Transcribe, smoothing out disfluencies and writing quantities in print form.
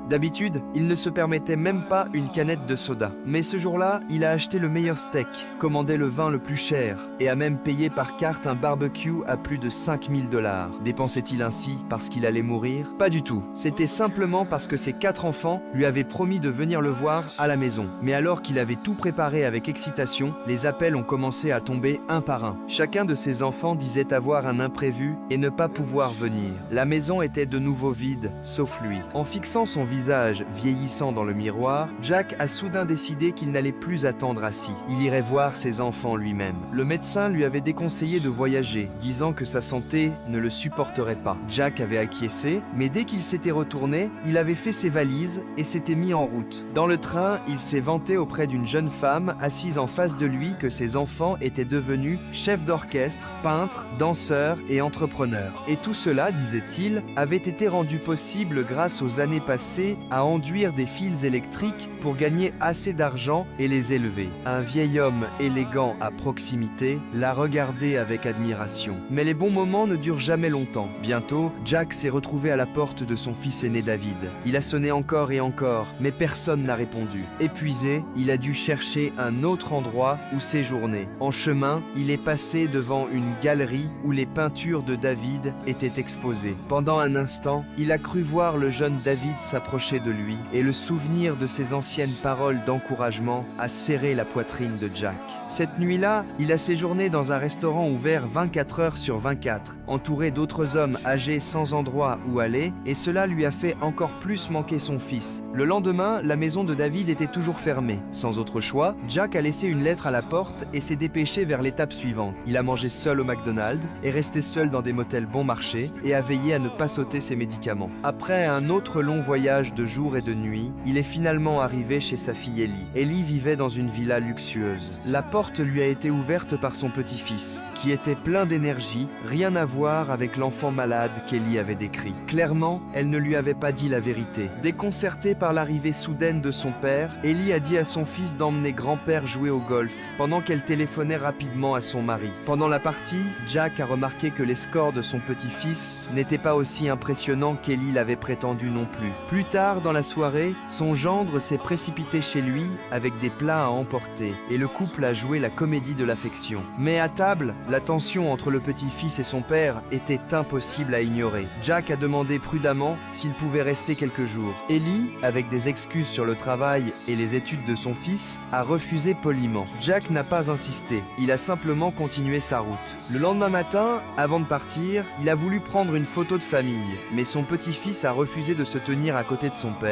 D'habitude, il ne se permettait même pas une canette de soda. Mais ce jour-là, il a acheté le meilleur steak, commandé le vin le plus cher et a même payé par carte un barbecue à plus de 5000 $. Dépensait-il ainsi parce qu'il allait mourir? Pas du tout. C'était simplement parce que ses 4 enfants lui avaient promis de venir le voir à la maison. Mais alors qu'il avait tout préparé avec excitation, les appels ont commencé à tomber un par un. Chacun de ses enfants disait avoir un imprévu et ne pas pouvoir venir. La maison était de nouveau vide, sauf lui. En fixant son visage vieillissant dans le miroir, Jack a soudain décidé qu'il n'allait plus attendre assis. Il irait voir ses enfants lui-même. Le médecin lui avait déconseillé de voyager, disant que sa santé ne le supporterait pas. Jack avait acquiescé, mais dès qu'il s'était retourné, il avait fait ses valises et s'était mis en route. Dans le train, il s'est vanté auprès d'une jeune femme assise en face de lui que ses enfants étaient devenus chefs d'orchestre, peintres, danseurs et entrepreneurs. Et tout cela, disait-il, avait été rendu possible grâce aux années passées à enduire des fils électriques pour gagner assez d'argent et les élever. Un vieil homme élégant à proximité la regardait avec admiration. Mais les bons moments ne durent jamais longtemps. Bientôt, Jack s'est retrouvé à la porte de son fils aîné David. Il a sonné encore et encore, mais personne n'a répondu. Épuisé, il a dû chercher un autre endroit où séjourner. En chemin, il est passé devant une galerie où les peintures de David étaient exposées. Pendant un instant, il a cru voir le jeune David s'approcher de lui et le souvenir de ses anciennes paroles d'encouragement a serré la poitrine de Jack. Cette nuit-là, il a séjourné dans un restaurant ouvert 24 heures sur 24, entouré d'autres hommes âgés sans endroit où aller, et cela lui a fait encore plus manquer son fils. Le lendemain, la maison de David était toujours fermée. Sans autre choix, Jack a laissé une lettre à la porte et s'est dépêché vers l'étape suivante. Il a mangé seul au McDonald's, est resté seul dans des motels bon marché et a veillé à ne pas sauter ses médicaments. Après un autre long voyage de jour et de nuit, il est finalement arrivé chez sa fille Ellie. Ellie vivait dans une villa luxueuse. La porte lui a été ouverte par son petit-fils, qui était plein d'énergie, rien à voir avec l'enfant malade qu'Ellie avait décrit. Clairement, elle ne lui avait pas dit la vérité. Déconcertée par l'arrivée soudaine de son père, Ellie a dit à son fils d'emmener grand-père jouer au golf, pendant qu'elle téléphonait rapidement à son mari. Pendant la partie, Jack a remarqué que les scores de son petit-fils n'étaient pas aussi impressionnants qu'Ellie l'avait prétendu non plus. Plus tard dans la soirée, son gendre s'est précipité chez lui avec des plats à emporter, et le couple a joué la comédie de l'affection. Mais à table, la tension entre le petit-fils et son père était impossible à ignorer. Jack a demandé prudemment s'il pouvait rester quelques jours. Ellie, avec des excuses sur le travail et les études de son fils, a refusé poliment. Jack n'a pas insisté, il a simplement continué sa route. Le lendemain matin, avant de partir, il a voulu prendre une photo de famille, mais son petit-fils a refusé de se tenir à côté de son père